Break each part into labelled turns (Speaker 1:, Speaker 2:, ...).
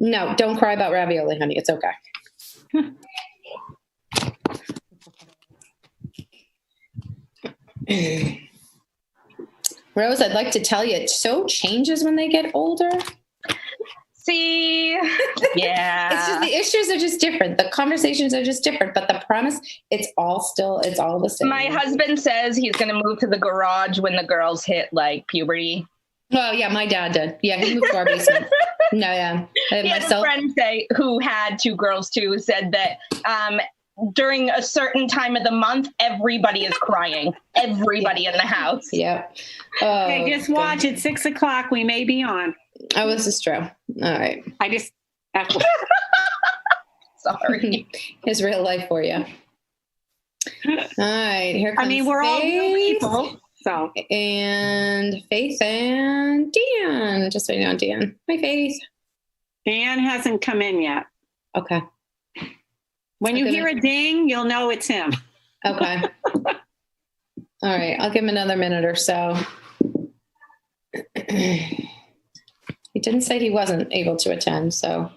Speaker 1: No, don't cry about ravioli, honey. It's okay. Rose, I'd like to tell you, it so changes when they get older.
Speaker 2: See, yeah.
Speaker 1: It's just the issues are just different. The conversations are just different, but the premise, it's all the same.
Speaker 2: My husband says he's going to move to the garage when the girls hit like puberty.
Speaker 1: Well, yeah, my dad did. Yeah, he moved to our basement. No, yeah.
Speaker 2: He had a friend who had 2 girls too, said that during a certain time of the month, everybody is crying. Everybody in the house.
Speaker 1: Yep.
Speaker 3: Okay, just watch at 6 o'clock. We may be on.
Speaker 1: Oh, this is true. All right.
Speaker 2: Sorry.
Speaker 1: Here's real life for you. All right. Here comes
Speaker 3: we're
Speaker 1: Faith,
Speaker 3: all real people. So.
Speaker 1: And Faith and Dan. Just waiting on Dan. Hi, Faith.
Speaker 3: Dan hasn't come in yet.
Speaker 1: Okay.
Speaker 3: When you hear a ding, you'll know it's him.
Speaker 1: Okay. All right. I'll give him another minute or so. He didn't say he wasn't able to attend, so.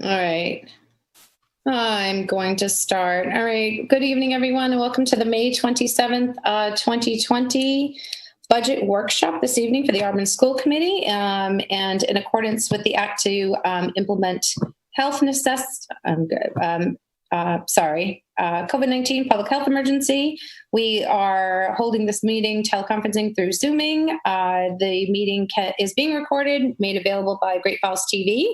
Speaker 1: All right. I'm going to start. All right. Good evening, everyone, and welcome to the May 27th, 2020 budget workshop this evening for the Auburn School Committee. And in accordance with the Act to implement health COVID-19 public health emergency, we are holding this meeting teleconferencing through Zooming. The meeting is being recorded, made available by Great Falls TV.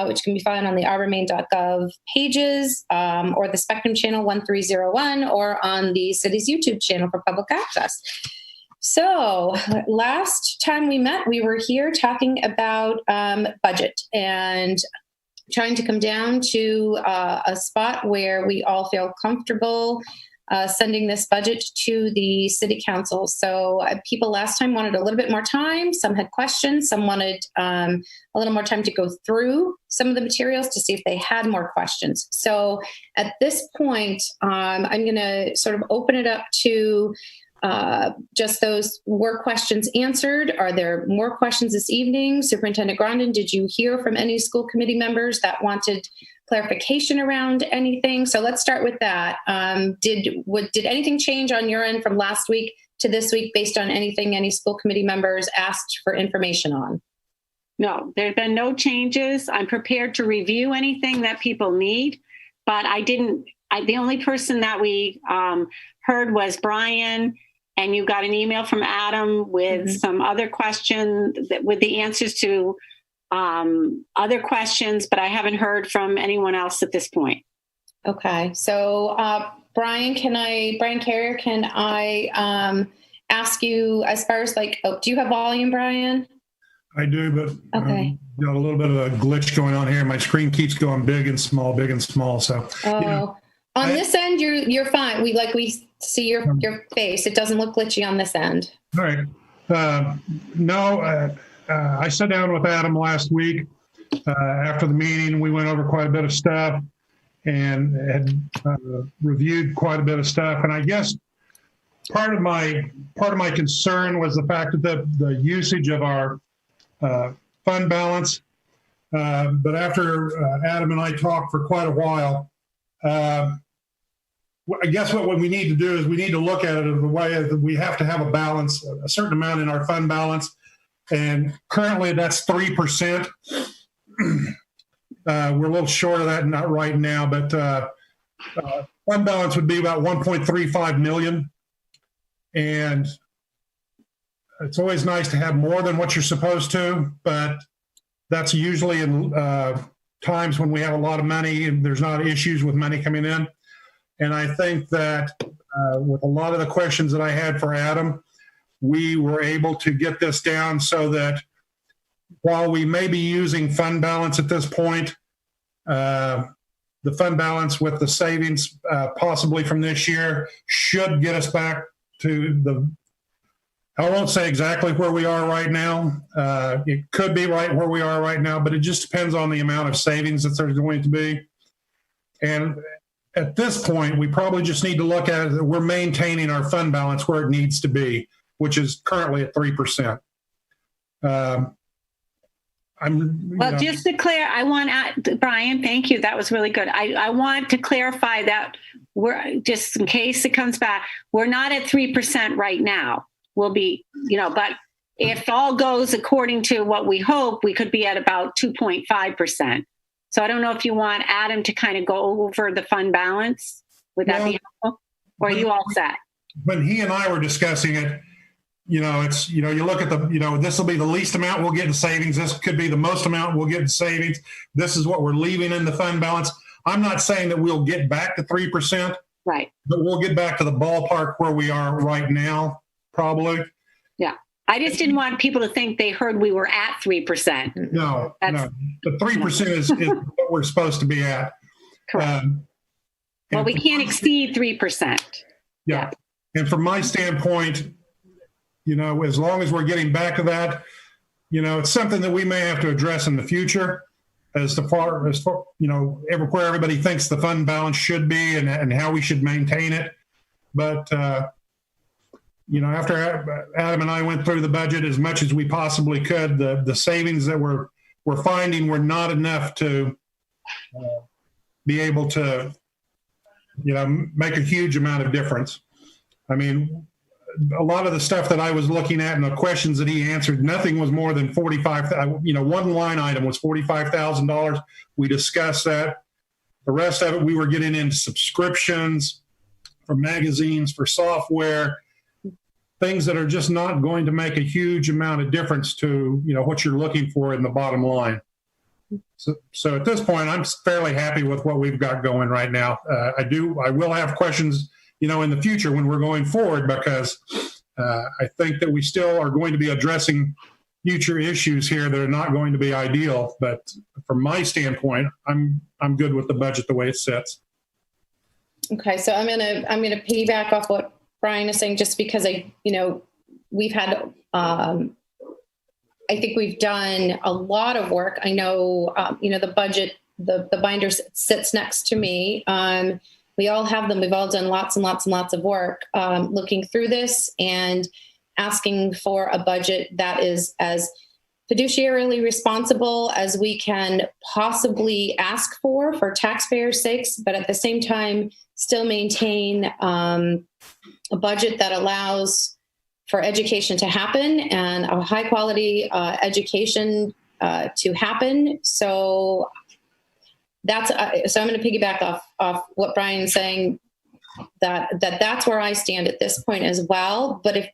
Speaker 1: Which can be found on the auburnmaine.gov pages or the Spectrum channel 1301 or on the city's YouTube channel for public access. So last time we met, we were here talking about budget and trying to come down to a spot where we all feel comfortable sending this budget to the city council. So people last time wanted a little bit more time. Some had questions. Some wanted a little more time to go through some of the materials to see if they had more questions. So at this point, I'm going to sort of open it up to just those were questions answered. Are there more questions this evening? Superintendent Grondin, did you hear from any school committee members that wanted clarification around anything? So let's start with that. Did anything change on your end from last week to this week based on anything any school committee members asked for information on?
Speaker 3: No, there have been no changes. I'm prepared to review anything that people need, but the only person that we heard was Brian, and you got an email from Adam with some other questions with the answers to other questions, but I haven't heard from anyone else at this point.
Speaker 1: Okay. So, Brian Carrier, can I ask you as far as do you have volume, Brian?
Speaker 4: I do, but
Speaker 1: okay.
Speaker 4: Got a little bit of a glitch going on here. My screen keeps going big and small. So,
Speaker 1: on this end, you're fine. We see your face. It doesn't look glitchy on this end.
Speaker 4: All right. I sat down with Adam last week after the meeting. We went over quite a bit of stuff and had reviewed quite a bit of stuff. And I guess part of my concern was the fact that the usage of our fund balance. But after Adam and I talked for quite a while, I guess what we need to do is we need to look at it in the way that we have to have a balance, a certain amount in our fund balance. And currently that's 3%. We're a little short of that, not right now, but fund balance would be about 1.35 million. And it's always nice to have more than what you're supposed to, but that's usually in times when we have a lot of money and there's not issues with money coming in. And I think that with a lot of the questions that I had for Adam, we were able to get this down so that while we may be using fund balance at this point, the fund balance with the savings possibly from this year should get us back to I won't say exactly where we are right now. It could be right where we are right now, but it just depends on the amount of savings that there's going to be. And at this point, we probably just need to look at it that we're maintaining our fund balance where it needs to be, which is currently at 3%.
Speaker 3: Just to clear, I want Brian, thank you. That was really good. I want to clarify that we're, just in case it comes back, we're not at 3% right now. We'll be, but if all goes according to what we hope, we could be at about 2.5%. So I don't know if you want Adam to kind of go over the fund balance. Would that be helpful? Or are you all set?
Speaker 4: When he and I were discussing it, it's, you look at this will be the least amount we'll get in savings. This could be the most amount we'll get in savings. This is what we're leaving in the fund balance. I'm not saying that we'll get back to 3%.
Speaker 3: Right.
Speaker 4: But we'll get back to the ballpark where we are right now, probably.
Speaker 3: Yeah. I just didn't want people to think they heard we were at 3%.
Speaker 4: No. The 3% is what we're supposed to be at.
Speaker 3: Correct. Well, we can't exceed 3%.
Speaker 4: Yeah. And from my standpoint, as long as we're getting back to that, it's something that we may have to address in the future as far, where everybody thinks the fund balance should be and how we should maintain it. But, after Adam and I went through the budget as much as we possibly could, the savings that we're finding were not enough to be able to, make a huge amount of difference. I mean, a lot of the stuff that I was looking at and the questions that he answered, nothing was more than one line item was $45,000. We discussed that. The rest of it, we were getting into subscriptions for magazines, for software, things that are just not going to make a huge amount of difference to, what you're looking for in the bottom line. So at this point, I'm fairly happy with what we've got going right now. I will have questions, in the future when we're going forward, because I think that we still are going to be addressing future issues here that are not going to be ideal. But from my standpoint, I'm good with the budget the way it sits.
Speaker 1: Okay, so I'm gonna piggyback off what Brian is saying, just because we've had I think we've done a lot of work. I know the budget, the binder sits next to me. We all have them. We've all done lots and lots and lots of work looking through this and asking for a budget that is as fiduciarily responsible as we can possibly ask for taxpayers' sakes, but at the same time, still maintain a budget that allows for education to happen and a high quality education to happen. So so I'm going to piggyback off what Brian's saying, that's where I stand at this point as well. But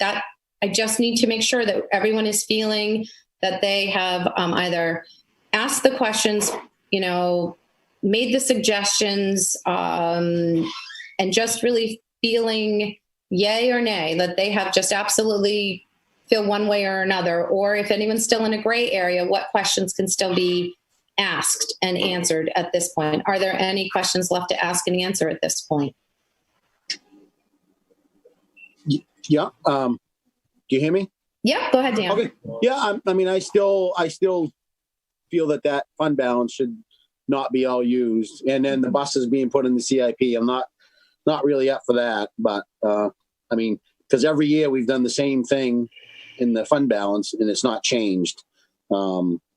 Speaker 1: I just need to make sure that everyone is feeling that they have either asked the questions, made the suggestions, and just really feeling yay or nay, that they have just absolutely feel one way or another. Or if anyone's still in a gray area, what questions can still be asked and answered at this point? Are there any questions left to ask and answer at this point?
Speaker 5: Yeah. Do you hear me?
Speaker 1: Yeah, go ahead, Dan.
Speaker 5: Okay. Yeah. I still feel that fund balance should not be all used. And then the buses being put in the CIP, I'm not really up for that. But because every year we've done the same thing in the fund balance and it's not changed.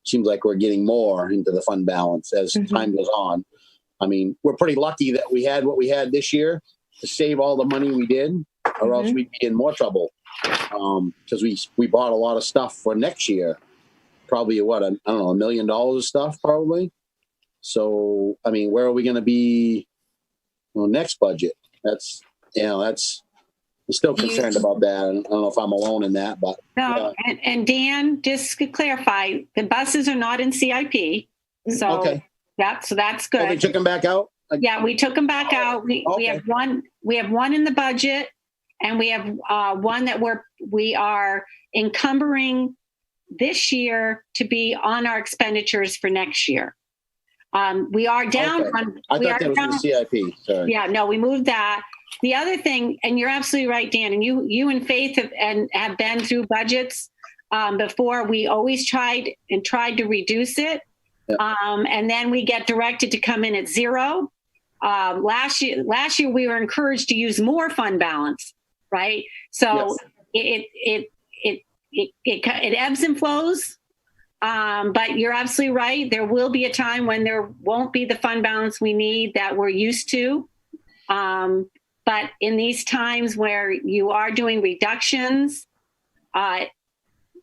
Speaker 5: Seems like we're getting more into the fund balance as time goes on. We're pretty lucky that we had what we had this year to save all the money we did, or else we'd be in more trouble. Because we bought a lot of stuff for next year, probably $1 million of stuff probably. So, where are we going to be next budget? I'm still concerned about that. I don't know if I'm alone in that, but.
Speaker 3: No, and Dan, just to clarify, the buses are not in CIP. So,
Speaker 5: okay.
Speaker 3: So that's good.
Speaker 5: Oh, they took them back out?
Speaker 3: Yeah, we took them back out. We
Speaker 5: Okay.
Speaker 3: have one. We have one in the budget, and we have one that we are encumbering this year to be on our expenditures for next year. We are down
Speaker 5: Okay.
Speaker 3: on.
Speaker 5: I
Speaker 3: we
Speaker 5: thought
Speaker 3: are
Speaker 5: that was
Speaker 3: down,
Speaker 5: the CIP. Sorry.
Speaker 3: Yeah, no, we moved that. The other thing, and you're absolutely right, Dan, and you and Faith have been through budgets before. We always tried to reduce it, and then we get directed to come in at zero. Last year we were encouraged to use more fund balance, right? So it ebbs and flows. But you're absolutely right. There will be a time when there won't be the fund balance we need that we're used to. But in these times where you are doing reductions, and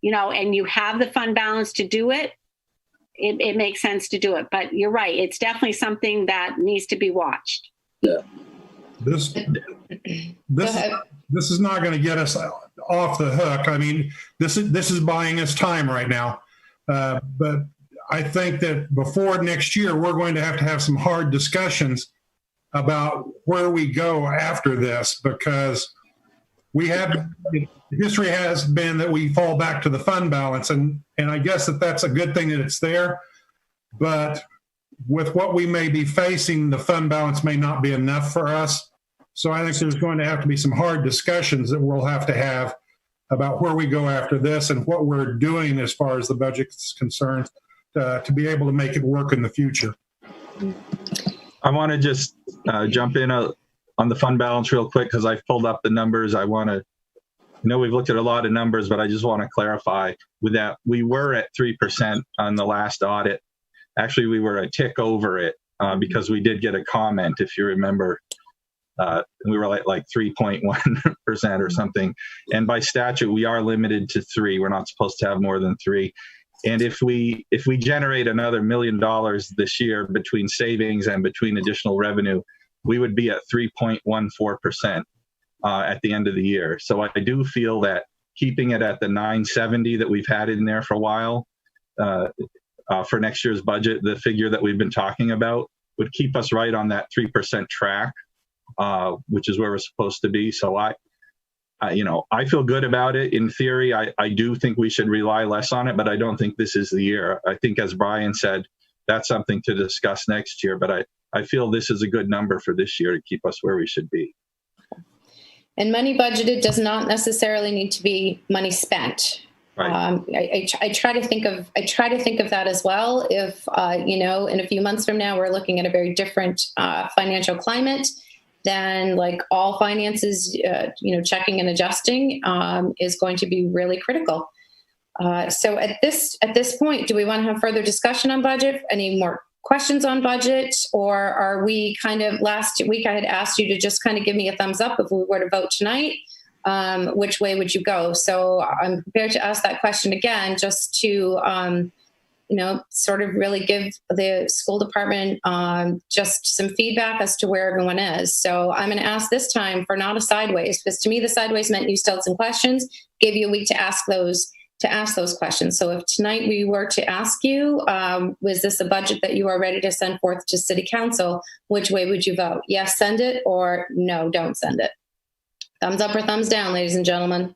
Speaker 3: you have the fund balance to do it, it makes sense to do it. But you're right. It's definitely something that needs to be watched.
Speaker 5: Yeah.
Speaker 4: This is not going to get us off the hook. I mean, this is buying us time right now. But I think that before next year, we're going to have some hard discussions about where we go after this, because history has been that we fall back to the fund balance, and I guess that's a good thing that it's there. But with what we may be facing, the fund balance may not be enough for us. So I think there's going to have to be some hard discussions that we'll have to have about where we go after this and what we're doing as far as the budget is concerned to be able to make it work in the future.
Speaker 6: I want to just jump in on the fund balance real quick, because I've pulled up the numbers. I know we've looked at a lot of numbers, but I just want to clarify with that. We were at 3% on the last audit. Actually, we were a tick over it because we did get a comment, if you remember. We were like 3.1% or something. And by statute, we are limited to 3. We're not supposed to have more than 3. And if we generate another $1 million this year between savings and between additional revenue, we would be at 3.14% at the end of the year. So I do feel that keeping it at the 970 that we've had in there for a while for next year's budget, the figure that we've been talking about, would keep us right on that 3% track. Which is where we're supposed to be. So I feel good about it. In theory, I do think we should rely less on it, but I don't think this is the year. I think, as Brian said, that's something to discuss next year. But I feel this is a good number for this year to keep us where we should be.
Speaker 1: And money budgeted does not necessarily need to be money spent.
Speaker 6: Right.
Speaker 1: I try to think of that as well. If in a few months from now we're looking at a very different financial climate, then like all finances, checking and adjusting is going to be really critical. So at this point, do we want to have further discussion on budget? Any more questions on budget? Or are we kind of, last week I had asked you to just kind of give me a thumbs up if we were to vote tonight, which way would you go? So I'm prepared to ask that question again, just to, sort of really give the school department just some feedback as to where everyone is. So I'm going to ask this time for not a sideways, because to me the sideways meant you still had some questions, gave you a week to ask those questions. So if tonight we were to ask you, was this a budget that you are ready to send forth to City Council, which way would you vote? Yes, send it, or no, don't send it. Thumbs up or thumbs down, ladies and gentlemen.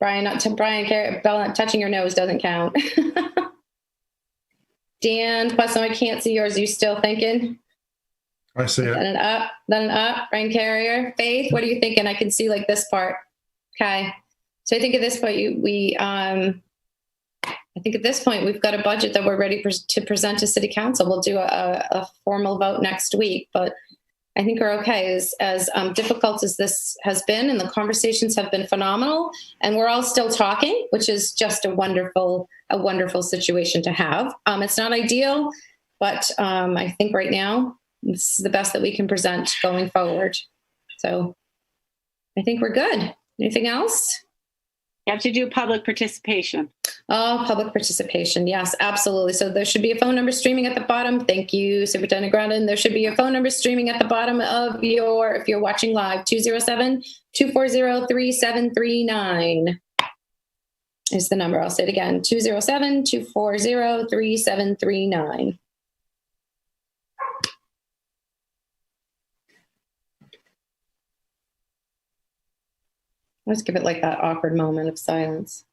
Speaker 1: Brian, touching your nose doesn't count. Dan, plus I can't see yours. Are you still thinking?
Speaker 4: I see it.
Speaker 1: Then an up. Brian Carrier. Faith, what are you thinking? I can see like this part. Okay. So I think at this point, we've got a budget that we're ready to present to City Council. We'll do a formal vote next week, but I think we're okay. As difficult as this has been, and the conversations have been phenomenal, and we're all still talking, which is just a wonderful situation to have. It's not ideal, but I think right now this is the best that we can present going forward. So I think we're good. Anything else?
Speaker 3: You have to do public participation.
Speaker 1: Oh, public participation. Yes, absolutely. So there should be a phone number streaming at the bottom. Thank you, Superintendent Grandin. There should be a phone number streaming at the bottom of if you're watching live, 207-240-3739 is the number. I'll say it again, 207-240-3739. Let's give it like that awkward moment of silence.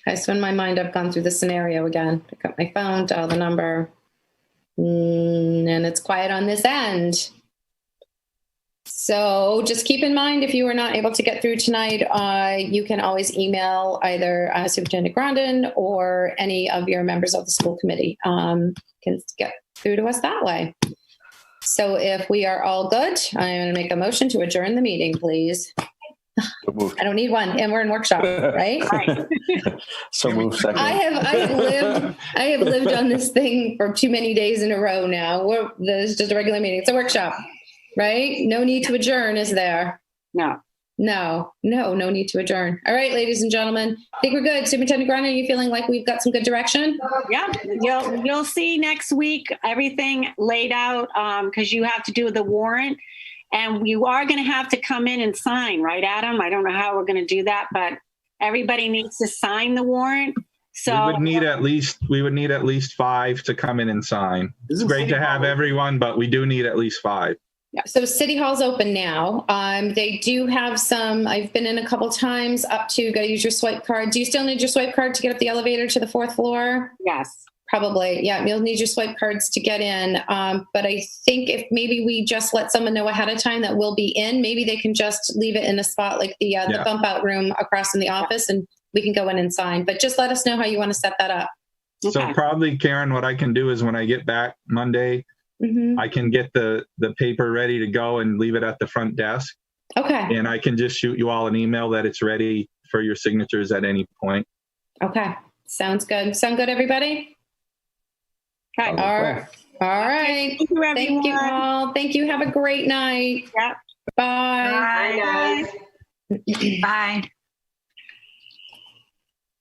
Speaker 1: Okay, so in my mind, I've gone through the scenario again. Pick up my phone, dial the number, and it's quiet on this end. So just keep in mind, if you were not able to get through tonight, you can always email either Superintendent Grondin or any of your members of the school committee. Can get through to us that way. So if we are all good, I'm going to make a motion to adjourn the meeting, please. I don't need one, and we're in workshop, right?
Speaker 3: Right.
Speaker 7: So move second.
Speaker 1: I have lived on this thing for too many days in a row now. This is just a regular meeting. It's a workshop, right? No need to adjourn, is there?
Speaker 3: No.
Speaker 1: No need to adjourn. All right, ladies and gentlemen, I think we're good. Superintendent Grondin, are you feeling like we've got some good direction?
Speaker 3: Yeah, you'll see next week everything laid out because you have to do the warrant. And you are going to have to come in and sign, right, Adam? I don't know how we're going to do that, but everybody needs to sign the warrant. So
Speaker 6: we would need at least 5 to come in and sign. It's great to have everyone, but we do need at least 5.
Speaker 1: Yeah. So City Hall's open now. They do have some, I've been in a couple times up to go use your swipe card. Do you still need your swipe card to get up the elevator to the 4th floor?
Speaker 3: Yes.
Speaker 1: Probably. Yeah. You'll need your swipe cards to get in. But I think if maybe we just let someone know ahead of time that we'll be in, maybe they can just leave it in a spot like the bump out room across from the office and we can go in and sign. But just let us know how you want to set that up.
Speaker 6: So probably, Karen, what I can do is when I get back Monday, I can get the paper ready to go and leave it at the front desk.
Speaker 1: Okay.
Speaker 6: And I can just shoot you all an email that it's ready for your signatures at any point.
Speaker 1: Okay. Sounds good. Sound good, everybody?
Speaker 3: Okay.
Speaker 1: All right.
Speaker 3: Thank you, everyone.
Speaker 1: Thank you all. Thank you. Have a great night.
Speaker 3: Yep.
Speaker 1: Bye.
Speaker 3: Bye, guys.
Speaker 8: Bye.